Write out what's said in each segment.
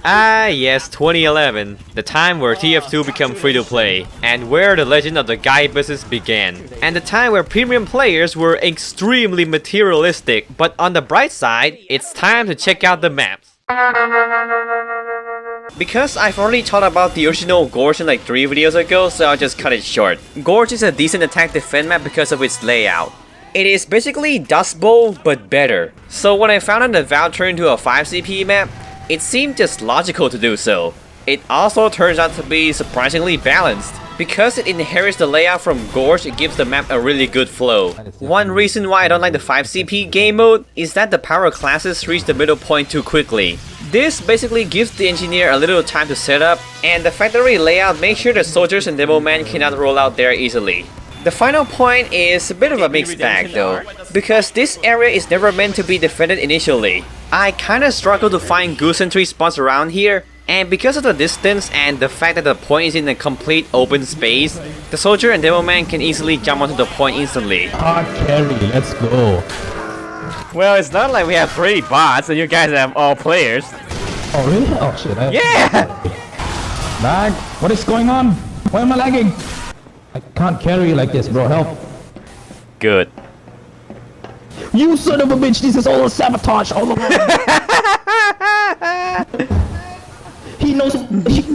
Ah yes, 2011, the time where TF2 became free-to-play, and where the legend of the guy business began, and the time where premium players were extremely materialistic, but on the bright side, it's time to check out the maps. Because I've already talked about the original Gorge in like 3 videos ago, so I'll just cut it short. Gorge is a decent attack defense map because of its layout. It is basically Dust Bowl, but better. So when I found out the Valve turned into a 5 CP map, it seemed just logical to do so. It also turns out to be surprisingly balanced. Because it inherits the layout from Gorge, it gives the map a really good flow. One reason why I don't like the 5 CP game mode is that the power classes reach the middle point too quickly. This basically gives the engineer a little time to set up, and the factory layout makes sure the soldiers and devilmen cannot roll out there easily. The final point is a bit of a mixed bag though, because this area is never meant to be defended initially. I kinda struggle to find goose entry spots around here, and because of the distance and the fact that the point is in a complete open space, the soldier and devilman can easily jump onto the point instantly. Hard carry, let's go. Well, it's not like we have 3 bots and you guys have all players. Oh really? Oh shit. Yeah! Lag? What is going on? Why am I lagging? I can't carry like this, bro. Help. Good. You son of a bitch, this is all a sabotage all along. He knows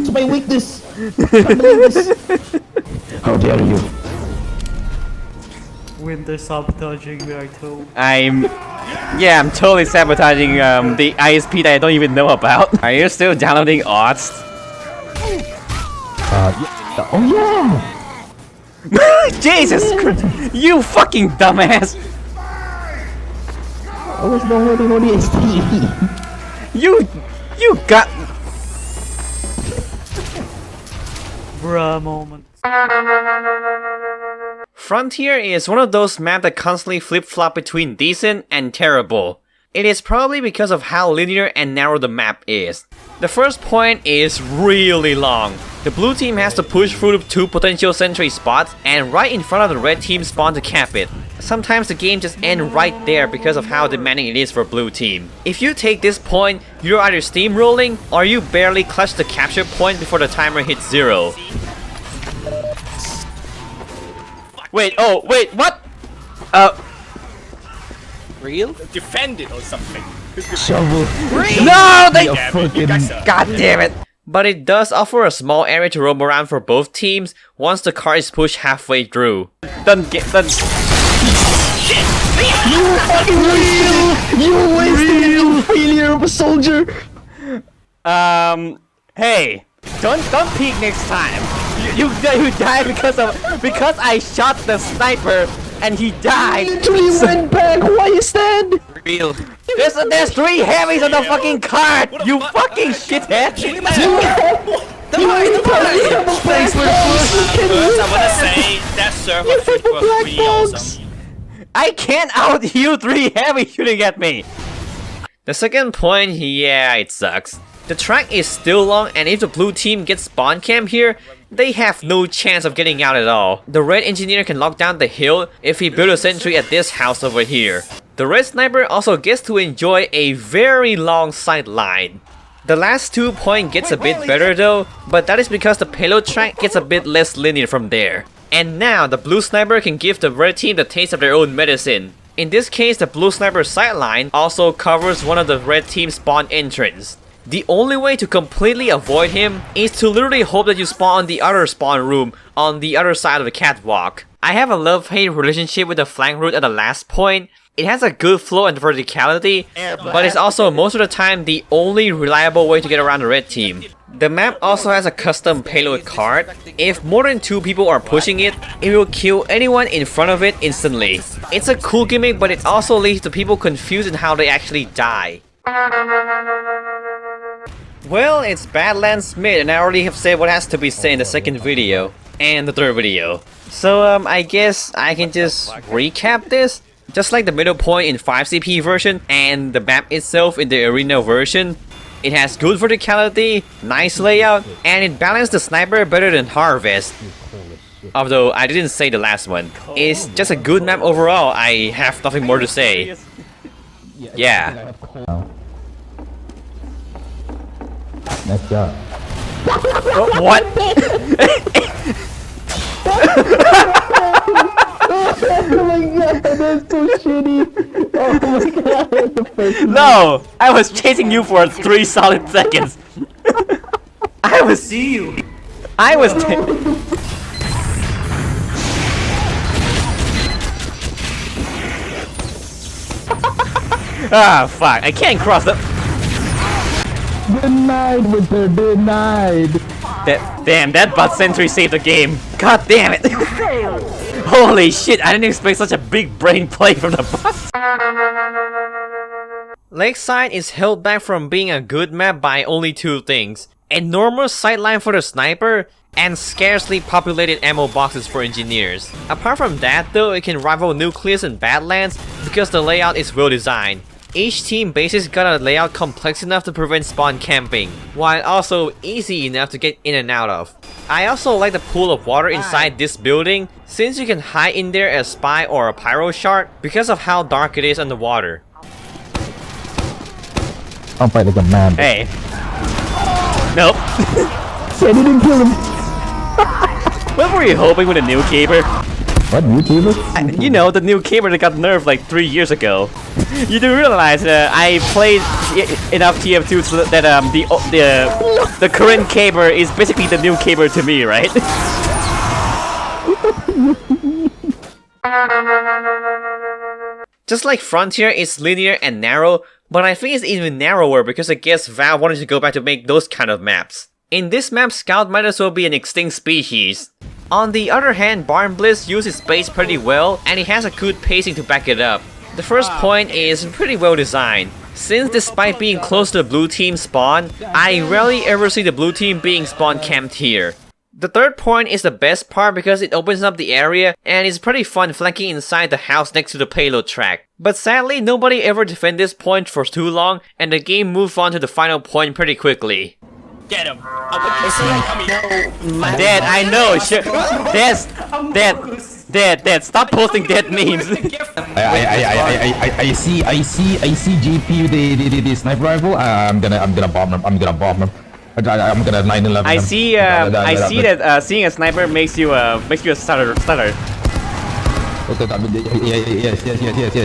my weakness. I can't believe this. How dare you? When they're sabotaging, we are told. I'm totally sabotaging the ISP that I don't even know about. Are you still downloading odds? Yeah. Oh yeah! Jesus Christ! You fucking dumbass! I was downloading on the STV. You got... Bruh moment. Frontier is one of those maps that constantly flip-flop between decent and terrible. It is probably because of how linear and narrow the map is. The first point is really long. The blue team has to push through 2 potential sentry spots and right in front of the red team spawn to cap it. Sometimes the game just ends right there because of how demanding it is for blue team. If you take this point, you're either steamrolling or you barely clutch the capture point before the timer hits 0. Wait, what? Real? Defend it or something. Shovel. No, they... Freaking... God damn it. But it does offer a small area to roam around for both teams once the car is pushed halfway through. You wasted you failure of a soldier. Hey, don't peek next time. You died because I shot the sniper and he died. Literally went back. Why is that? Real. There's 3 heavies on the fucking cart. You fucking shithead. Thanks for First, I wanna say that server was pretty awesome. I can't out-heal 3 heavy shooting at me. The second point, yeah, it sucks. The track is still long, and if the blue team gets spawn camp here, they have no chance of getting out at all. The red engineer can lock down the hill if he builds a sentry at this house over here. The red sniper also gets to enjoy a very long sight line. The last 2 point gets a bit better though, but that is because the payload track gets a bit less linear from there. And now the blue sniper can give the red team the taste of their own medicine. In this case, the blue sniper sideline also covers one of the red team's spawn entrance. The only way to completely avoid him is to literally hope that you spawn on the other spawn room on the other side of the catwalk. I have a love-hate relationship with the flank route at the last point. It has a good flow and verticality, but it's also most of the time the only reliable way to get around the red team. The map also has a custom payload card. If more than 2 people are pushing it, it will kill anyone in front of it instantly. It's a cool gimmick, but it also leads to people confused in how they actually die. Well, it's Badlands mid, and I already have said what has to be said in the second video and the third video. So I guess I can just recap this. Just like the middle point in 5 CP version and the map itself in the arena version, it has good verticality, nice layout, and it balanced the sniper better than Harvest. Although I didn't say the last one. It's just a good map overall, I have nothing more to say. Yeah. Nice job. What? Oh my god, that's so shitty. Oh my god, the face. No! I was chasing you for 3 solid seconds. I was. See you. I was. Ah, fuck! I can't cross the. Denied, Winter, denied. Damn, that butt sentry saved the game. God damn it! Holy shit! I didn't expect such a big brain play from the bus. Lakeside is held back from being a good map by only 2 things: enormous sightline for the sniper, and scarcely populated ammo boxes for engineers. Apart from that though, it can rival Nucleus and Badlands because the layout is well designed. Each team bases got a layout complex enough to prevent spawn camping, while also easy enough to get in and out of. I also like the pool of water inside this building, since you can hide in there as spy or a pyro shard because of how dark it is underwater. I'll fight like a man. Hey. Nope. I didn't kill him. What were you hoping with a new caber? What, new caber? You know, the new caber that got nerfed like 3 years ago. You do realize I played enough TF2 so that the current caber is basically the new caber to me, right? Just like Frontier, it's linear and narrow, but I think it's even narrower because I guess Valve wanted to go back to make those kind of maps. In this map, Scout might as well be an extinct species. On the other hand, Barnblitz uses space pretty well, and it has a good pacing to back it up. The first point is pretty well designed. Since despite being close to the blue team spawn, I rarely ever see the blue team being spawn camped here. The third point is the best part because it opens up the area and it's pretty fun flanking inside the house next to the payload track. But sadly, nobody ever defended this point for too long and the game moved on to the final point pretty quickly. Get him. Dad, I know. Dad, stop posting dead memes. I see GP the sniper rifle. I'm gonna bomb him. I'm gonna 9/11. I see that seeing a sniper makes you a stutter.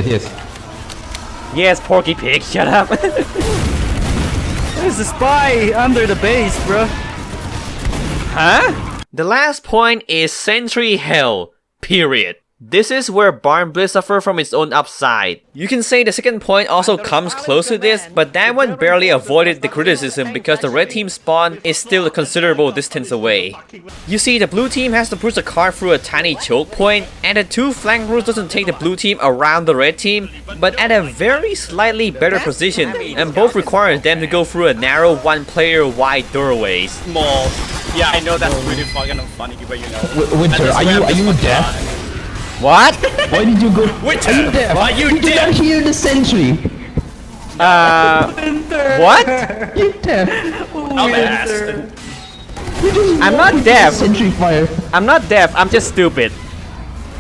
Yes. Yes, Porky Pig, shut up. There's a spy under the base, bro. Huh? The last point is Sentry Hell. Period. This is where Barnblitz suffer from its own upside. You can say the second point also comes close to this, but that one barely avoided the criticism because the red team spawn is still a considerable distance away. You see, the blue team has to push the car through a tiny choke point, and the 2 flank routes doesn't take the blue team around the red team, but at a very slightly better position, and both require them to go through a narrow 1-player wide doorways. Small. Yeah, I know that's really fucking funny, but you know. Winter, are you deaf? What? Why did you go? Winter, Are you deaf? are you Did deaf? not hear the sentry. What? You're deaf. I'm asked. I'm not deaf. Sentry fire. I'm not deaf, I'm just stupid.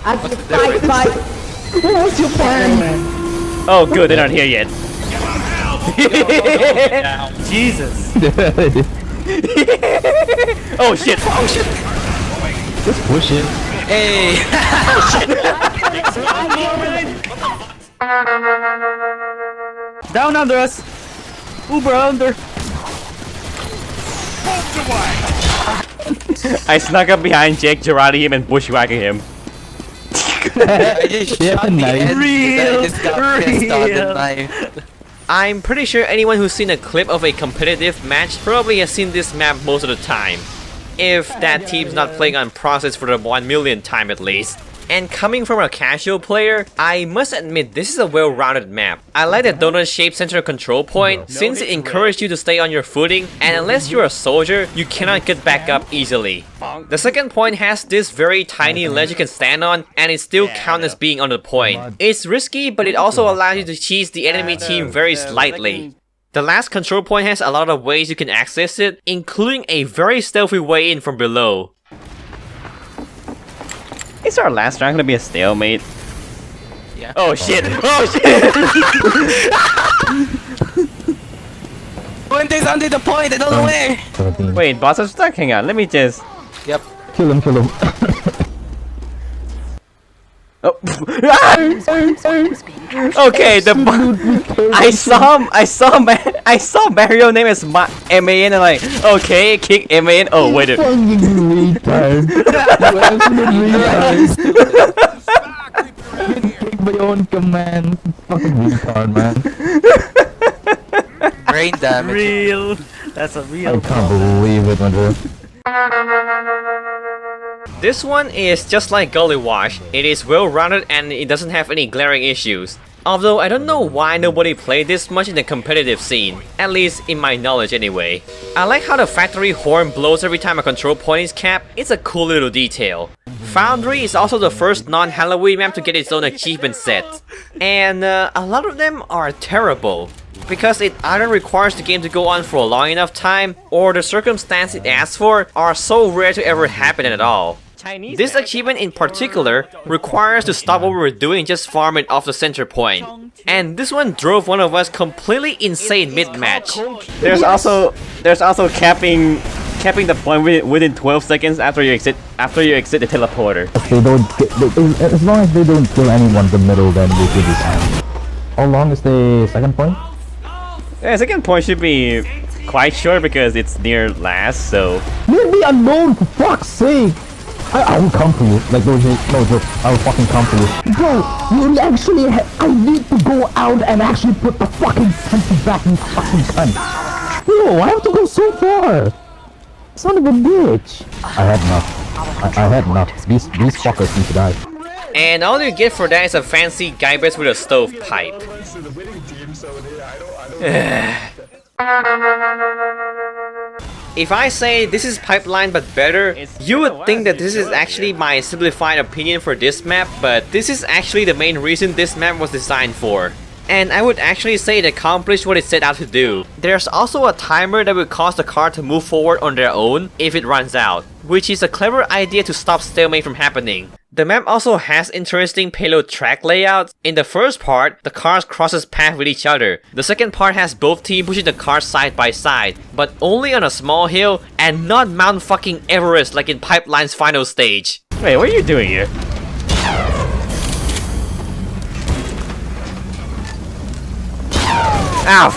Fight. What's your plan? Oh good, they're not here yet. Jesus. Oh shit. Just push it. Hey. Down under us. Uber under. I snuck up behind Jake, Gerarding him, and bushwhacking him. I just Yeah, shot the nice. end. I just got pissed on the Real. knife. I'm pretty sure anyone who's seen a clip of a competitive match probably has seen this map most of the time. If that team's not playing on process for the 1 millionth time at least. And coming from a casual player, I must admit this is a well-rounded map. I like the donut-shaped center control point since it encourages you to stay on your footing, and unless you're a soldier, you cannot get back up easily. The second point has this very tiny ledge you can stand on, and it still counts as being on the point. It's risky, but it also allows you to cheese the enemy team very slightly. The last control point has a lot of ways you can access it, including a very stealthy way in from below. Is our last round gonna be a stalemate? Yeah. Oh shit! Oh shit! Fuente's under the point, I don't know where. 17. Wait, boss is stuck. Hang on, let me just. Yep. Kill him, kill him. Oh. Okay, the I saw Mario name as MAN and like, okay, kick MAN. Oh wait a Fucking retard. Kick my own command. Fucking retard, man. Brain damage. Real. That's a I real. can't believe it, man. This one is just like Gullywash. It is well rounded and it doesn't have any glaring issues. Although I don't know why nobody played this much in the competitive scene, at least in my knowledge anyway. I like how the factory horn blows every time a control point is capped. It's a cool little detail. Foundry is also the first non-Halloween map to get its own achievement set. And a lot of them are terrible, because it either requires the game to go on for a long enough time, or the circumstances it asks for are so rare to ever happen at all. This achievement in particular requires to stop what we're doing and just farm it off the center point. And this one drove one of us completely insane mid-match. There's also capping the point within 12 seconds after you exit the teleporter. They don't get, as long as they don't kill anyone in the middle, then we should be fine. How long is the second point? Yeah, second point should be quite short because it's near last, so... Leave me alone, for fuck's sake! I will come for you. Like, no joke. I will fucking come for you. Bro, you actually I need to go out and actually put the fucking sensor back in fucking cunt. Bro, I have to go so far. Son of a bitch. I had enough. I had enough. These fuckers need to die. And all you get for that is a fancy guybrush with a stovepipe. If I say this is Pipeline but better, you would think that this is actually my simplified opinion for this map, but this is actually the main reason this map was designed for. And I would actually say it accomplished what it set out to do. There's also a timer that will cause the car to move forward on their own if it runs out, which is a clever idea to stop stalemate from happening. The map also has interesting payload track layouts. In the first part, the cars crosses path with each other. The second part has both teams pushing the cars side by side, but only on a small hill and not Mount fucking Everest like in Pipeline's final stage. Wait, what are you doing here? Ow,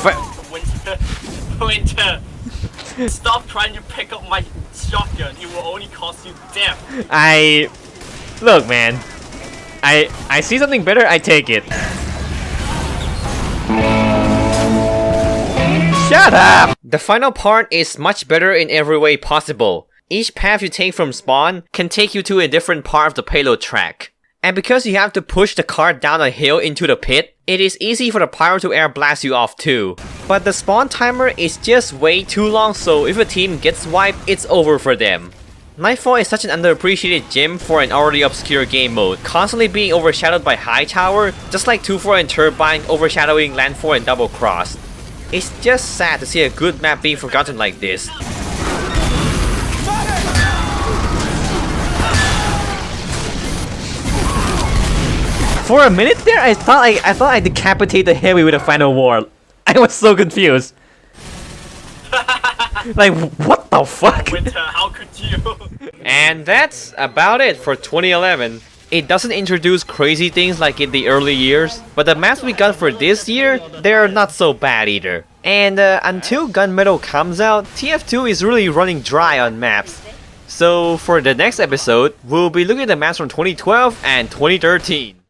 Winter. Stop trying to pick up my shotgun. It will only cost you death. Look, man. I see something better, I take it. Shut up! The final part is much better in every way possible. Each path you take from spawn can take you to a different part of the payload track. And because you have to push the car down a hill into the pit, it is easy for the pyro to air blast you off too. But the spawn timer is just way too long, so if a team gets wiped, it's over for them. Nightfall is such an underappreciated gem for an already obscure game mode, constantly being overshadowed by High Tower, just like 2-4 and Turbine overshadowing Landfall and Double Cross. It's just sad to see a good map being forgotten like this. For a minute there, I thought I decapitated the heavy with a final war. I was so confused. Like, what the fuck? Winter, how could you? And that's about it for 2011. It doesn't introduce crazy things like in the early years, but the maps we got for this year, they're not so bad either. And until Gunmetal comes out, TF2 is really running dry on maps. So for the next episode, we'll be looking at the maps from 2012 and 2013.